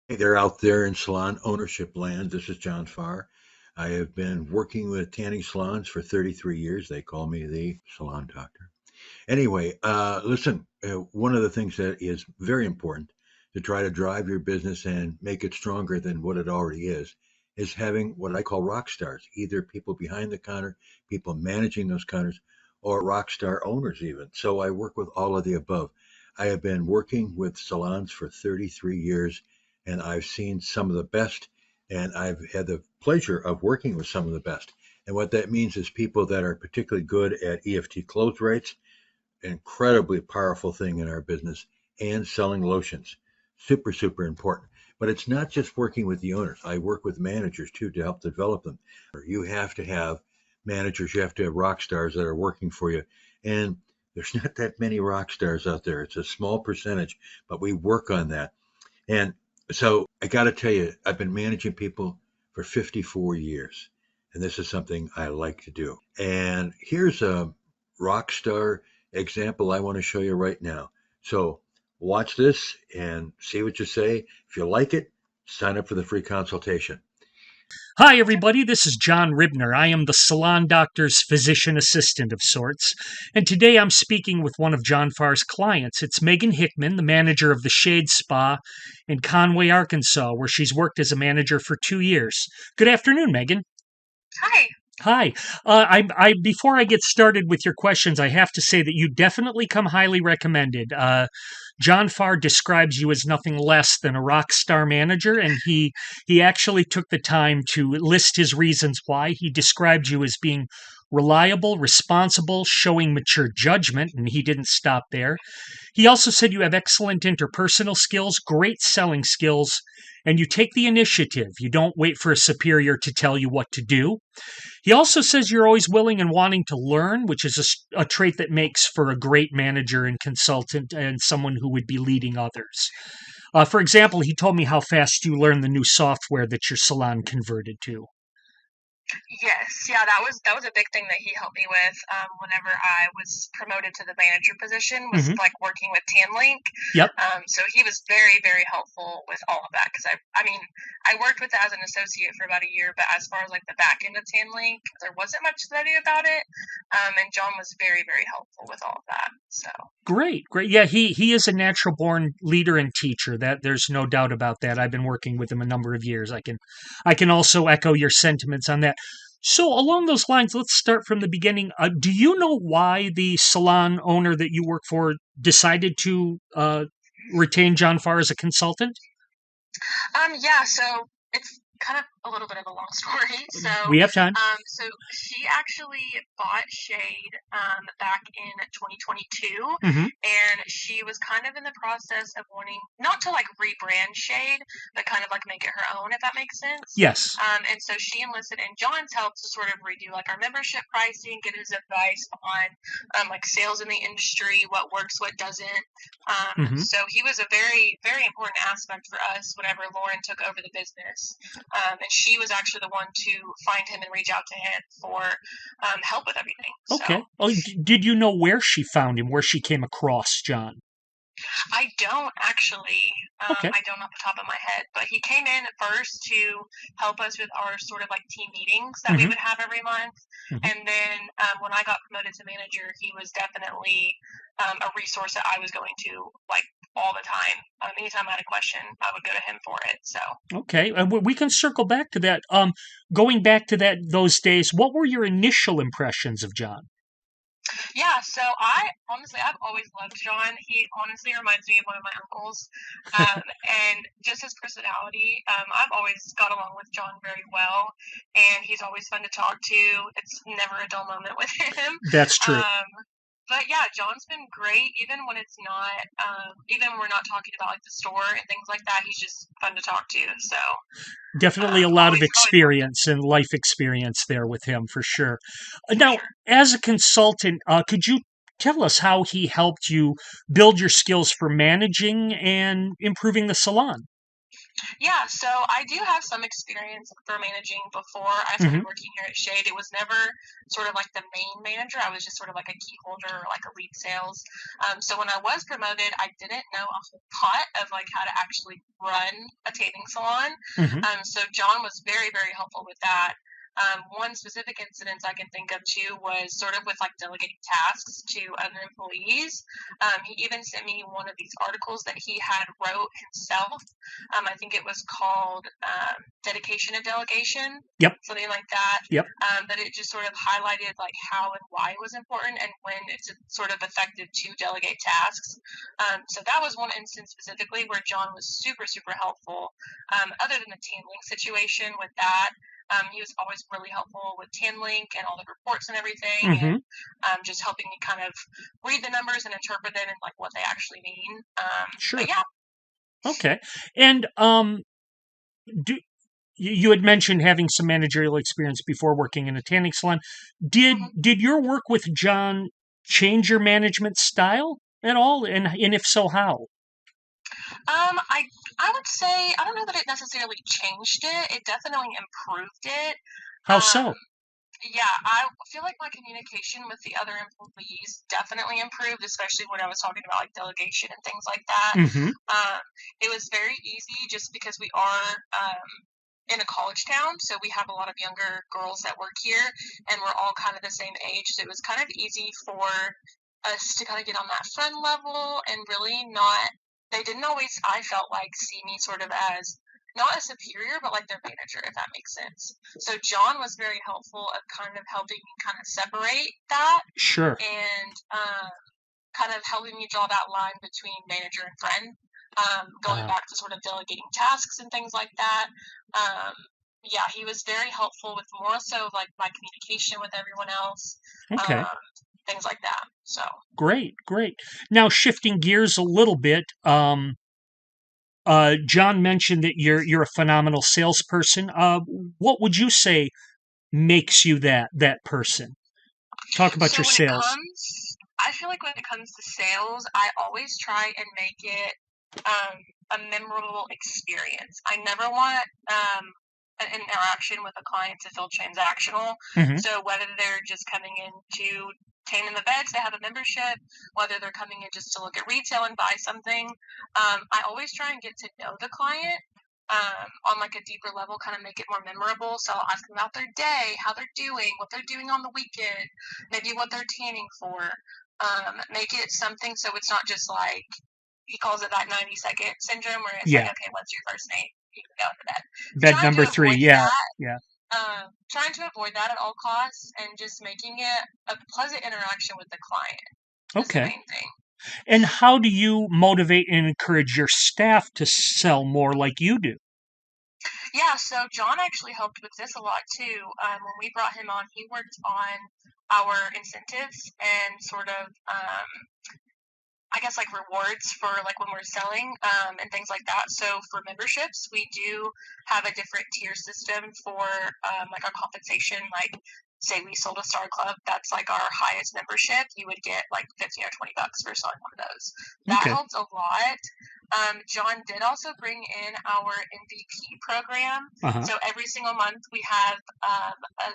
Hey there out there in salon ownership land. This is John Farr. I have been working with tanning salons for 33 years. They call me the Salon Doctor. Anyway, listen, one of the things that is very important to try to drive your business and make it stronger than what it already is having what I call rock stars, either people behind the counter, people managing those counters, or rock star owners even. So I work with all of the above. I have been working with salons for 33 years, and I've seen some of the best, and I've had the pleasure of working with some of the best. And what that means is people that are particularly good at EFT close rates, incredibly powerful thing in our business, and selling lotions. Super, super important. But it's not just working with the owners. I work with managers too to help develop them. You have to have managers, you have to have rock stars that are working for you. And there's not that many rock stars out there. It's a small percentage, but we work on that. And so I got to tell you, I've been managing people for 54 years, and this is something I like to do. And here's a rock star example I want to show you right now. So watch this and see what you say. If you like it, sign up for the free consultation. Hi, everybody. This is John Ribner. I am the Salon Doctor's physician assistant of sorts. And today I'm speaking with one of John Farr's clients. It's Megan Hickman, the manager of the Shade Spa in Conway, Arkansas, where she's worked as a manager for 2 years. Good afternoon, Megan. Hi. Hi. Before I get started with your questions, I have to say that you definitely come highly recommended. John Farr describes you as nothing less than a rock star manager, and he actually took the time to list his reasons why. He described you as being reliable, responsible, showing mature judgment, and he didn't stop there. He also said you have excellent interpersonal skills, great selling skills, and you take the initiative. You don't wait for a superior to tell you what to do. He also says you're always willing and wanting to learn, which is a trait that makes for a great manager and consultant and someone who would be leading others. For example, he told me how fast you learned the new software that your salon converted to. Yes, yeah, that was a big thing that he helped me with whenever I was promoted to the manager position, was Hmm. like working with TanLink. Yep. So he was very, very helpful with all of that because I mean, I worked with it as an associate for about a year, but as far as like the back end of TanLink, there wasn't much that I knew about it. And John was very, very helpful with all of that. So Great, great. Yeah, he is a natural born leader and teacher. That there's no doubt about that. I've been working with him a number of years. I can also echo your sentiments on that. So along those lines, let's start from the beginning. Do you know why the salon owner that you work for decided to retain John Farr as a consultant? Yeah, so it's kind of a little bit of a long story. We have time. So she actually bought Shade back in 2022, Hmm. and she was kind of in the process of wanting not to like rebrand Shade, but kind of like make it her own, if that makes sense. Yes. And so she enlisted in John's help to sort of redo like our membership pricing, get his advice on like sales in the industry, what works, what doesn't. Hmm. So he was a very, very important aspect for us whenever Lauren took over the business. And she was actually the one to find him and reach out to him for help with everything. Okay. So Oh, did you know where she found him? Where she came across John? I don't actually, Okay. I don't off the top of my head, but he came in first to help us with our sort of like team meetings that we Hmm. would have every month. Hmm. And then when I got promoted to manager, he was definitely a resource that I was going to like all the time. Anytime I had a question, I would go to him for it. So. Okay, we can circle back to that. Going back to those days, what were your initial impressions of John? Yeah, so I've always loved John. He honestly reminds me of one of my uncles, and just his personality. I've always got along with John very well, and he's always fun to talk to. It's never a dull moment with him. That's true. Um, but yeah, John's been great, even when it's not, even when we're not talking about like the store and things like that. He's just fun to talk to. So Definitely a lot of always loved him experience and life experience there with him for sure. for Now, sure. as a consultant, could you tell us how he helped you build your skills for managing and improving the salon? Yeah, so I do have some experience for managing before I started Hmm. working here at Shade. It was never sort of like the main manager. I was just sort of like a key holder or like a lead sales. So when I was promoted, I didn't know a whole lot of like how to actually run a tanning salon. Hmm. So John was very, very helpful with that. One specific incident I can think of too was sort of with like delegating tasks to other employees. He even sent me one of these articles that he had wrote himself. I think it was called Dedication and Delegation, Yep. something like that. Yep. But it just sort of highlighted like how and why it was important and when it's sort of effective to delegate tasks. So that was one instance specifically where John was super, super helpful. Other than the Tanlink situation with that, he was always really helpful with Tanlink and all the reports and everything, Hmm. and just helping me kind of read the numbers and interpret them and like what they actually mean. But Sure. yeah. Okay. And do you had mentioned having some managerial experience before working in a tanning salon. Did Mhm. did your work with John change your management style at all? And if so, how? I would say I don't know that it necessarily changed it. It definitely improved it. How Um, so? yeah, I feel like my communication with the other employees definitely improved, especially when I was talking about like delegation and things like that. Hmm. Um, it was very easy just because we are in a college town, so we have a lot of younger girls that work here, and we're all kind of the same age. So it was kind of easy for us to kind of get on that friend level and really not. They didn't always, I felt like, see me sort of as not a superior, but like their manager, if that makes sense. So John was very helpful of kind of helping me kind of separate that Sure. and kind of helping me draw that line between manager and friend, going Ah, back to sort of delegating tasks and things like that. Um, yeah, he was very helpful with more so like my communication with everyone else, okay. things like that. So, Great, great. Now shifting gears a little bit, John mentioned that you're a phenomenal salesperson. What would you say makes you that person? Talk about so your when it sales. comes, I feel like when it comes to sales, I always try and make it um, a memorable experience. I never want an interaction with a client to feel transactional. Hmm. So whether they're just coming in to tan in the beds, they have a membership, whether they're coming in just to look at retail and buy something, I always try and get to know the client on like a deeper level, kind of make it more memorable. So I'll ask them about their day, how they're doing, what they're doing on the weekend, maybe what they're tanning for. Make it something so it's not just like he calls it that 90-second syndrome where it's like, Yeah. okay, what's your first name? You can go into bed. Bed Trying to number three. avoid Yeah. that. Yeah. Trying to avoid that at all costs and just making it a pleasant interaction with the client is the Okay. main thing. And how do you motivate and encourage your staff to sell more like you do? Yeah, so John actually helped with this a lot too. When we brought him on, he worked on our incentives and sort of I guess like rewards for like when we're selling and things like that. So for memberships, we do have a different tier system for like our compensation. Like say we sold a Star Club, that's like our highest membership. You would get like 15 or $20 for selling one of those. That Okay. helps a lot. John did also bring in our MVP program. Uh-huh. So every single month we have a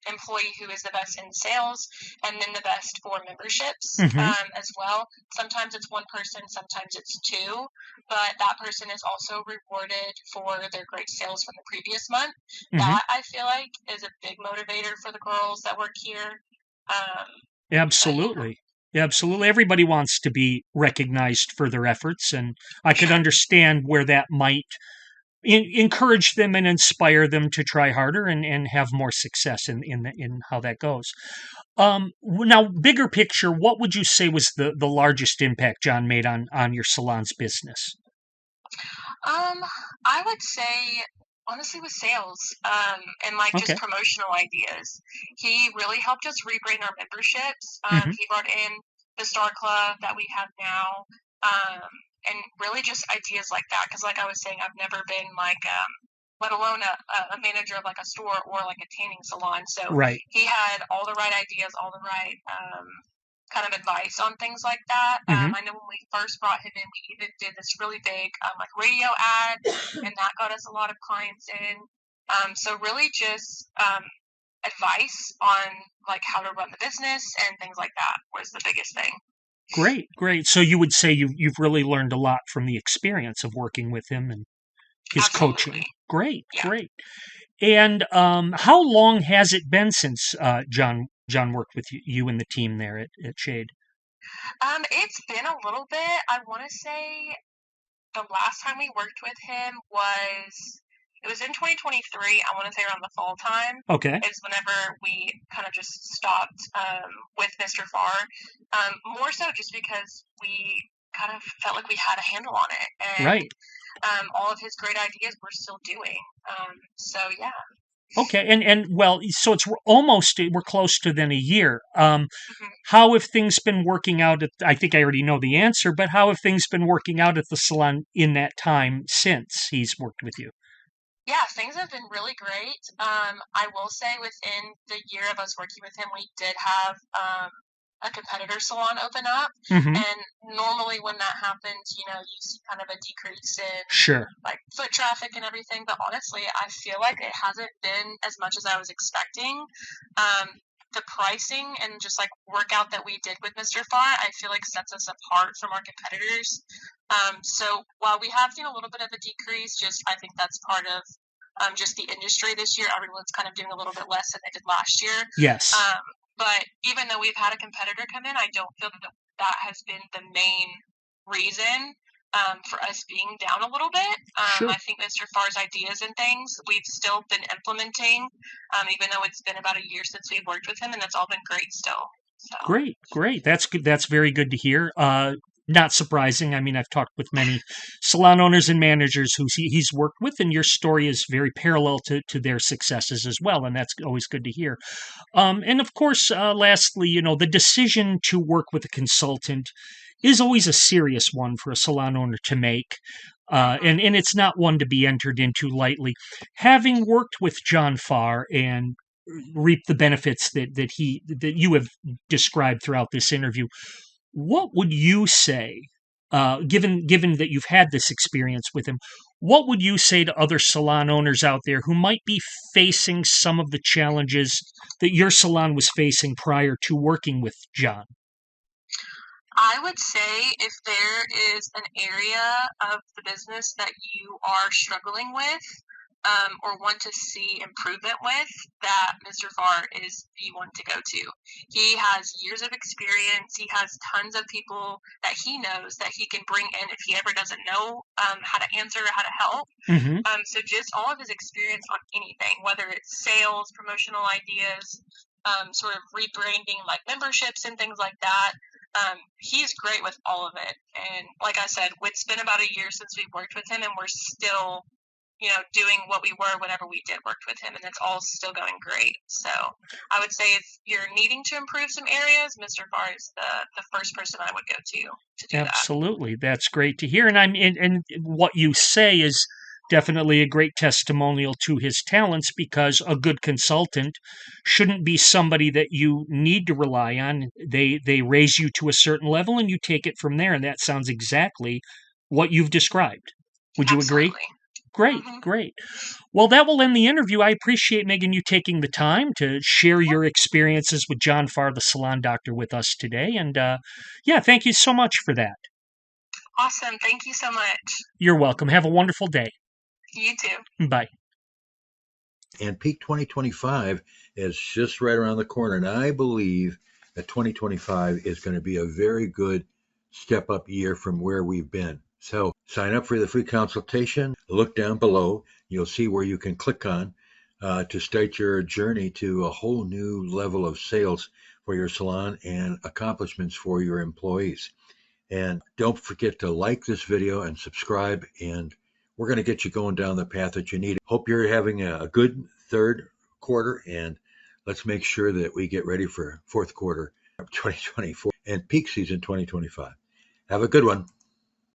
employee who is the best in sales and then the best for memberships Hmm. as well. Sometimes it's one person, sometimes it's two, but that person is also rewarded for their great sales from the previous month. Hmm. That I feel like is a big motivator for the girls that work here. Um, but yeah, Absolutely. Absolutely. Everybody wants to be recognized for their efforts, and I could sure. understand where that might encourage them and inspire them to try harder and have more success in how that goes. Now, bigger picture, what would you say was the largest impact John made on your salon's business? Um, I would say honestly with sales, and like just Okay. promotional ideas. He really helped us rebrand our memberships. Hmm. He brought in the Star Club that we have now, um, and really just ideas like that. Because like I was saying, I've never been like, let alone a manager of like a store or like a tanning salon. So Right. he had all the right ideas, all the right kind of advice on things like that. Hmm. I know when we first brought him in, we even did this really big like radio ad, and that got us a lot of clients in. So really just advice on like how to run the business and things like that was the biggest thing. Great, great. So you would say you've really learned a lot from the experience of working with him and his Absolutely. coaching. Great, Yeah. great. And how long has it been since John worked with you and the team there at Shade? It's been a little bit. I want to say the last time we worked with him was in 2023. I want to say around the fall time Okay, is whenever we kind of just stopped with Mr. Farr. More so just because we kind of felt like we had a handle on it, and right. all of his great ideas we're still doing. So yeah. Okay, and well, so we're close to then a year. Mhm. How have things been working out? I think I already know the answer, but how have things been working out at the salon in that time since he's worked with you? Yeah, things have been really great. I will say within the year of us working with him, we did have a competitor salon open up. Hmm. And normally when that happens, you see kind of a decrease in Sure. like foot traffic and everything. But honestly, I feel like it hasn't been as much as I was expecting. Um, the pricing and just like workout that we did with Mr. Farr, I feel like sets us apart from our competitors. So while we have seen a little bit of a decrease, just I think that's part of just the industry this year. Everyone's kind of doing a little bit less than they did last year. Yes. But even though we've had a competitor come in, I don't feel that that has been the main reason for us being down a little bit. Sure. I think Mr. Farr's ideas and things we've still been implementing, even though it's been about a year since we've worked with him, and that's all been great still. So. Great, great. That's good. That's very good to hear. Not surprising. I mean, I've talked with many salon owners and managers who he's worked with, and your story is very parallel to their successes as well, and that's always good to hear. And of course, lastly, the decision to work with a consultant is always a serious one for a salon owner to make. Mhm. And it's not one to be entered into lightly. Having worked with John Farr and reap the benefits that you have described throughout this interview, what would you say, given that you've had this experience with him, what would you say to other salon owners out there who might be facing some of the challenges that your salon was facing prior to working with John? I would say if there is an area of the business that you are struggling with or want to see improvement with, that Mr. Farr is the one to go to. He has years of experience. He has tons of people that he knows that he can bring in if he ever doesn't know how to answer or how to help. Hmm. So just all of his experience on anything, whether it's sales, promotional ideas, sort of rebranding like memberships and things like that. He's great with all of it. And like I said, it's been about a year since we've worked with him, and we're still, doing what we were whenever we did work with him, and it's all still going great. So I would say if you're needing to improve some areas, Mr. Farr is the first person I would go to do that. Absolutely, that's great to hear, and and what you say is definitely a great testimonial to his talents, because a good consultant shouldn't be somebody that you need to rely on. They raise you to a certain level and you take it from there, and that sounds exactly what you've described. Would you agree? Absolutely. Great, Hmm. great. Well, that will end the interview. I appreciate, Megan, you taking the time to share Yep. your experiences with John Farr, the salon doctor, with us today. And yeah, thank you so much for that. Awesome. Thank you so much. You're welcome. Have a wonderful day. You too. Bye. And peak 2025 is just right around the corner. And I believe that 2025 is going to be a very good step up year from where we've been. So sign up for the free consultation. Look down below. You'll see where you can click on to start your journey to a whole new level of sales for your salon and accomplishments for your employees. And don't forget to like this video and subscribe, and we're going to get you going down the path that you need. Hope you're having a good third quarter, and let's make sure that we get ready for fourth quarter of 2024 and peak season 2025. Have a good one.